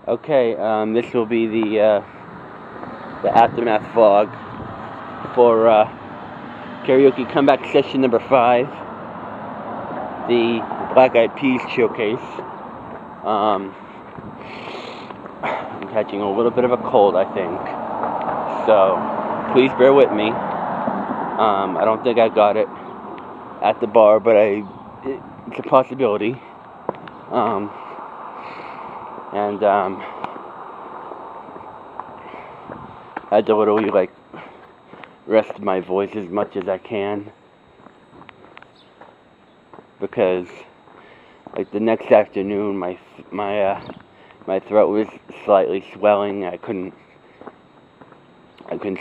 Okay, this will be the aftermath vlog for karaoke comeback session number 5, the Black Eyed Peas showcase. I'm catching a little bit of a cold, I think, so please bear with me. I don't think I got it at the bar, but it's a possibility. I had to literally rest my voice as much as I can, because the next afternoon my throat was slightly swelling. I couldn't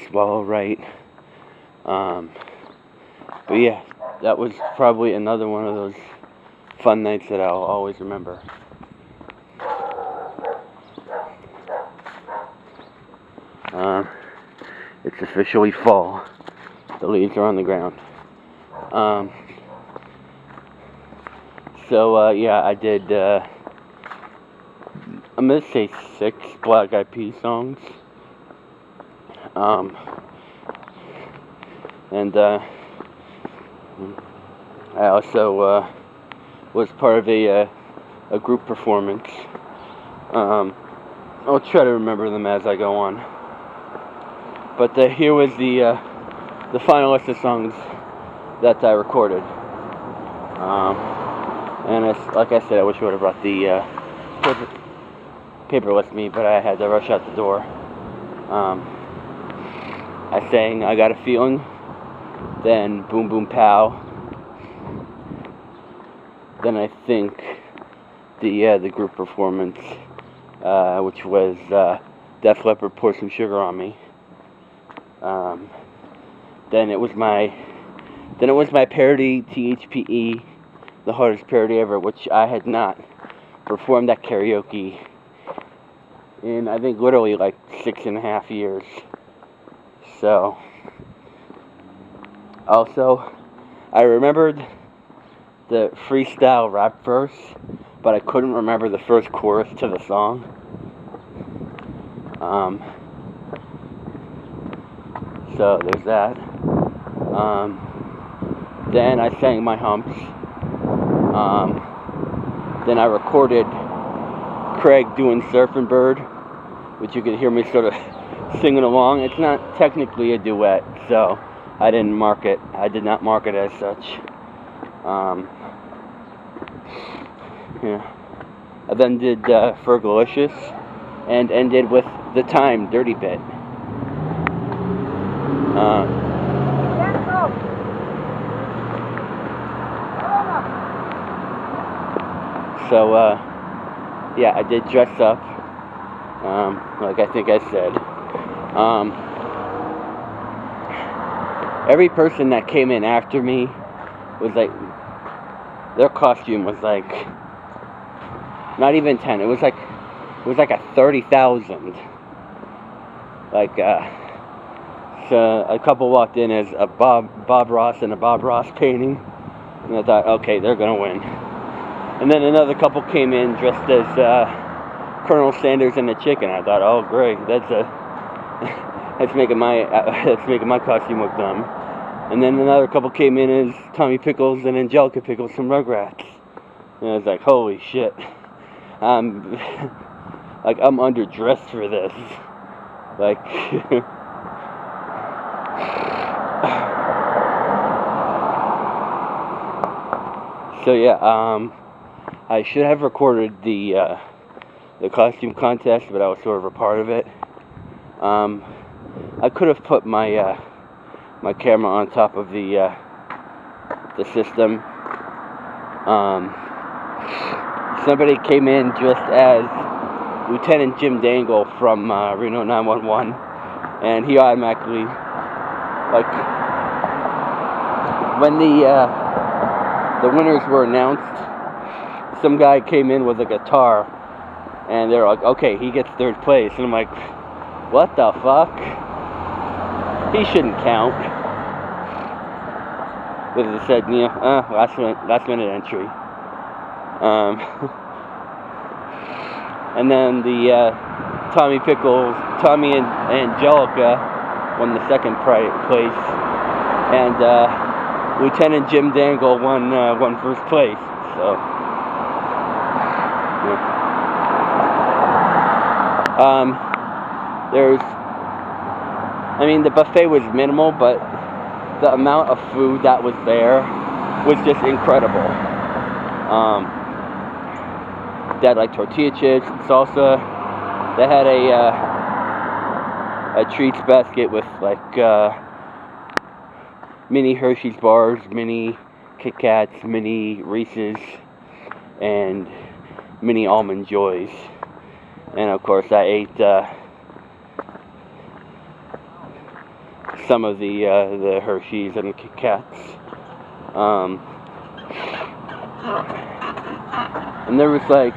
swallow right. But yeah, that was probably another one of those fun nights that I'll always remember. It's officially fall. The leaves are on the ground. Yeah, I did, I'm gonna say 6 Black Eyed Peas songs. I also was part of a group performance. I'll try to remember them as I go on. But here was the final list of songs that I recorded. And like I said, I wish I would have brought the paper with me, but I had to rush out the door. I sang "I Got a Feeling," then "Boom Boom Pow," then I think the group performance, which was Def Leppard, "Pour Some Sugar on Me." Then it was my parody, THPE, the hardest parody ever, which I had not performed at karaoke in, I think, literally 6.5 years. So, also, I remembered the freestyle rap verse, but I couldn't remember the first chorus to the song. So there's that. Then I sang my humps. Then I recorded Craig doing Surfing Bird, which you can hear me sort of singing along. It's not technically a duet, so I did not mark it as such. Yeah. I then did Fergalicious and ended with the Time Dirty Bit. Yeah, I did dress up, like I think I said. Every person that came in after me was their costume was not even 10. It was a 30,000. So a couple walked in as a Bob Ross and a Bob Ross painting, and I thought, okay, they're gonna win. And then another couple came in dressed as Colonel Sanders and the Chicken. I thought, oh great, that's making my costume look dumb. And then another couple came in as Tommy Pickles and Angelica Pickles from Rugrats. And I was like, holy shit, I'm underdressed for this. So yeah, I should have recorded the costume contest, but I was sort of a part of it. I could have put my camera on top of the system. Somebody came in dressed as Lieutenant Jim Dangle from Reno 911, and he automatically, when the winners were announced, some guy came in with a guitar, and they're like, okay, he gets 3rd place. And I'm like, what the fuck? He shouldn't count. But they said, last minute entry. And then the Tommy and Angelica won the second place, and Lieutenant Jim Dangle won first place. So, the buffet was minimal, but the amount of food that was there was just incredible. They had like tortilla chips, salsa. They had a treats basket with like mini Hershey's bars, mini Kit Kats, mini Reese's, and mini Almond Joys. And of course, I ate some of the Hershey's and the Kit Kats. And there was like,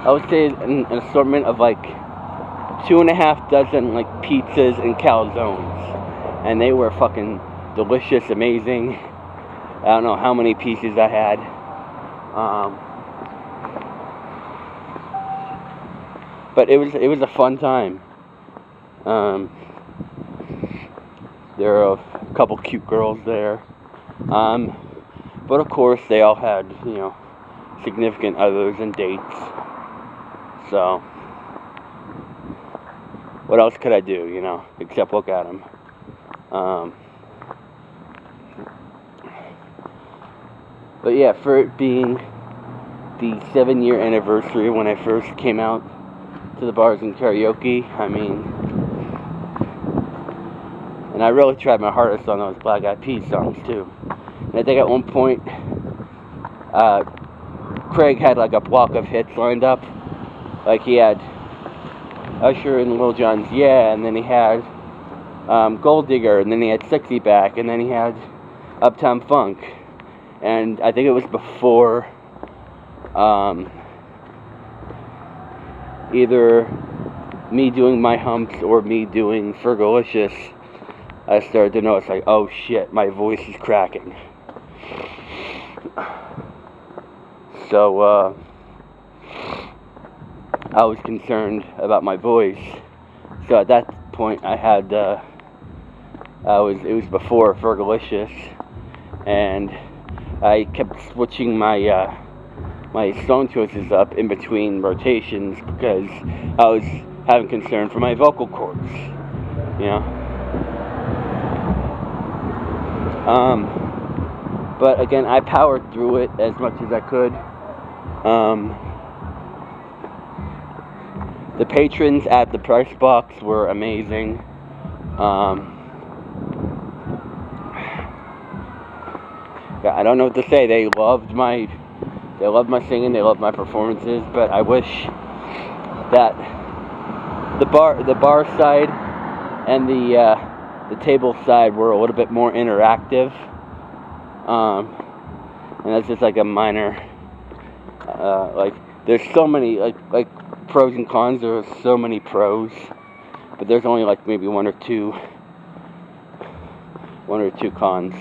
I would say an assortment of like 2.5 dozen like pizzas and calzones, and they were fucking delicious, amazing. I don't know how many pieces I had. But it was a fun time. There were a couple cute girls there. But of course they all had, significant others and dates. So, what else could I do, except look at them? But yeah, for it being the 7-year anniversary when I first came out to the bars and karaoke, and I really tried my hardest on those Black Eyed Peas songs too. And I think at one point, Craig had like a block of hits lined up. Like he had Usher and Lil Jon's Yeah, and then he had Gold Digger, and then he had Sexy Back, and then he had Uptown Funk. And I think it was before either me doing My Humps or me doing Fergalicious, I started to notice like, oh shit, my voice is cracking. So, I was concerned about my voice. So at that point, it was before Fergalicious, and I kept switching my song choices up in between rotations because I was having concern for my vocal cords, But again, I powered through it as much as I could. The patrons at the price box were amazing. I don't know what to say. They loved my singing. They loved my performances. But I wish that the bar side and the table side were a little bit more interactive. And that's just like a minor. There's so many like pros and cons. There are so many pros, but there's only like maybe one or two cons.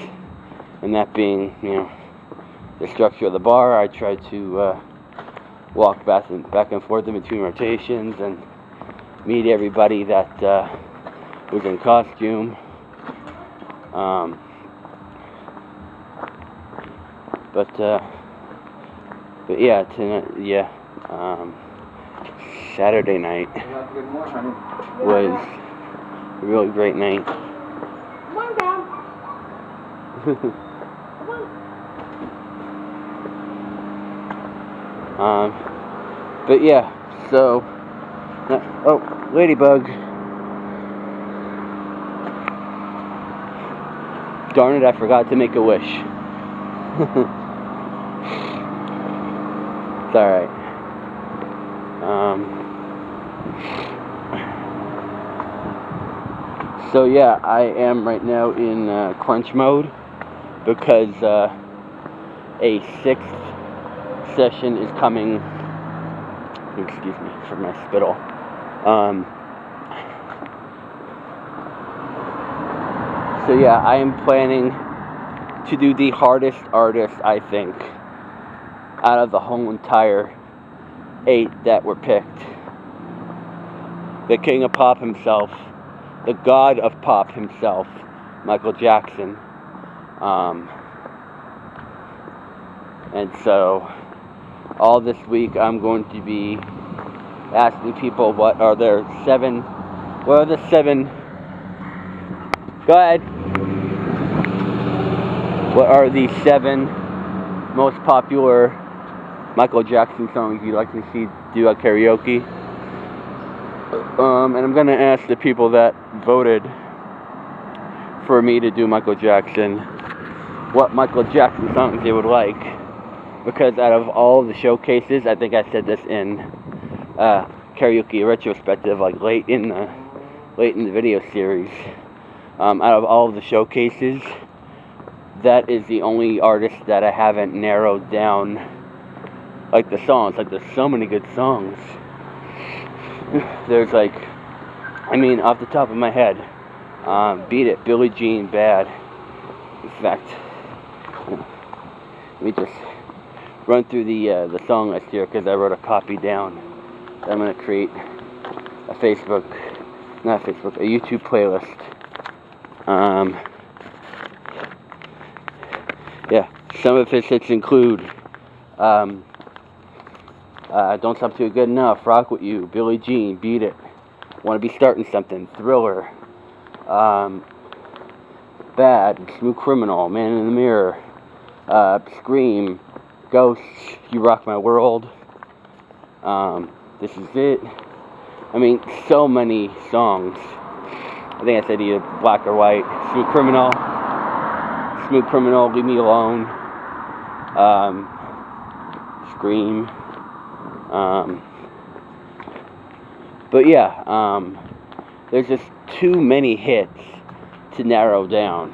And that being, the structure of the bar. I tried to walk back and forth in between rotations and meet everybody that was in costume. But yeah, Saturday night was a really great night. Come on down. But yeah, so, oh, ladybug. Darn it, I forgot to make a wish. It's alright. So yeah, I am right now in crunch mode because a 6th session is coming. Excuse me for my spittle. So yeah, I am planning to do the hardest artist, I think, out of the whole entire 8 that were picked. The king of pop himself, the god of pop himself, Michael Jackson. And so, all this week I'm going to be asking people what are the 7, go ahead. What are the 7 most popular Michael Jackson songs you'd like to see do at karaoke? And I'm going to ask the people that voted for me to do Michael Jackson what Michael Jackson songs they would like. Because out of all the showcases, I think I said this in karaoke retrospective, like late in the video series. Out of all of the showcases, that is the only artist that I haven't narrowed down, like the songs. Like, there's so many good songs. There's like, I mean, off the top of my head, Beat It, Billie Jean, Bad. In fact, let me just run through the song list here, because I wrote a copy down. I'm going to create a YouTube playlist. Yeah, some of his hits include Don't Stop Till Good Enough, Rock With You, Billie Jean, Beat It, Wanna Be Starting Something, Thriller, Bad, Smooth Criminal, Man in the Mirror, Scream, Ghosts, You Rock My World, This Is It. I mean, so many songs. I think I said either Black or White, Smooth Criminal, Leave Me Alone, Scream, but yeah, there's just too many hits to narrow down.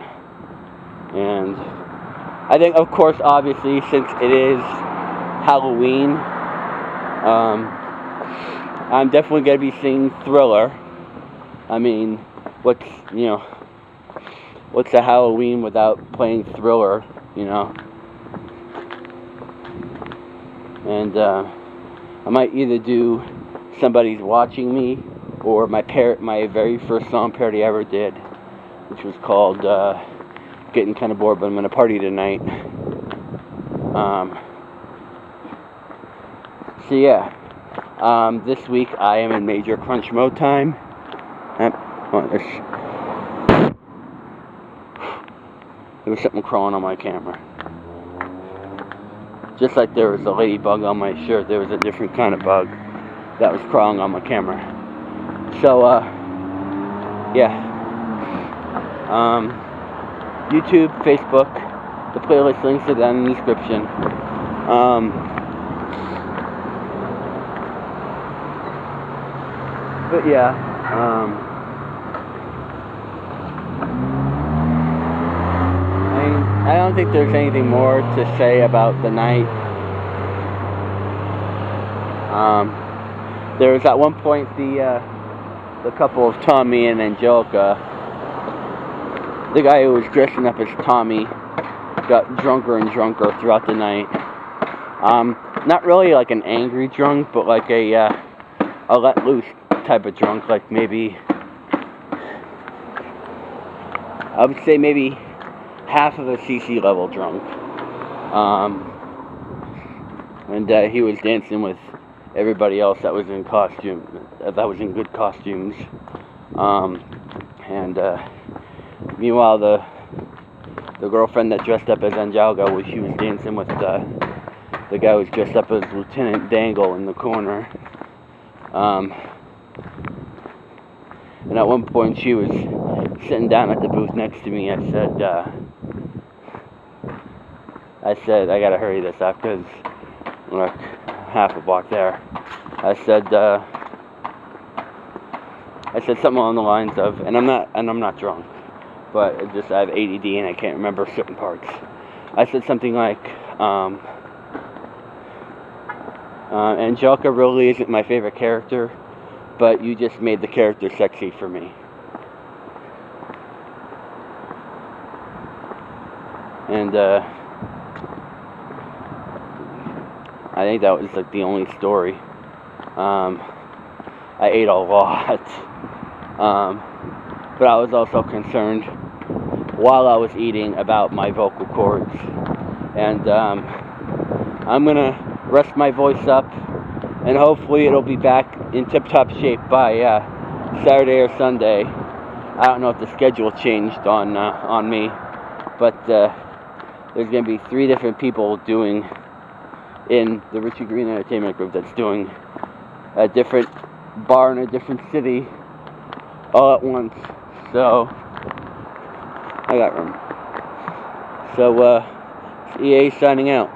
And I think, of course, obviously, since it is Halloween, I'm definitely going to be singing Thriller. I mean, what's a Halloween without playing Thriller, you know? And I might either do Somebody's Watching Me, or my very first song parody I ever did, which was called Getting Kinda Bored But I'm Gonna Party Tonight. So yeah, this week I am in major crunch mode time. There was something crawling on my camera. Just like there was a ladybug on my shirt, there was a different kind of bug that was crawling on my camera. So, yeah. YouTube, Facebook, the playlist links are down in the description. But yeah, I don't think there's anything more to say about the night. There was at one point the couple of Tommy and Angelica. The guy who was dressing up as Tommy got drunker and drunker throughout the night. Not really like an angry drunk, but like a let loose type of drunk. Like maybe, I would say maybe half of a CC level drunk. And he was dancing with everybody else that was in costume, that was in good costumes. Meanwhile, the girlfriend that dressed up as Angelica, she was dancing with the guy who was dressed up as Lieutenant Dangle in the corner. And at one point she was sitting down at the booth next to me. I said, I gotta hurry this up because I'm like half a block there. I said something along the lines of, and I'm not drunk, but it just I have ADD and I can't remember certain parts. I said something like, Angelica really isn't my favorite character, but you just made the character sexy for me. And I think that was like the only story I ate a lot. But I was also concerned while I was eating about my vocal cords. And I'm going to rest my voice up, and hopefully it'll be back in tip-top shape by Saturday or Sunday. I don't know if the schedule changed on me, but there's going to be 3 different people doing in the Richie Green Entertainment Group that's doing a different bar in a different city all at once. So I got room. So EA signing out.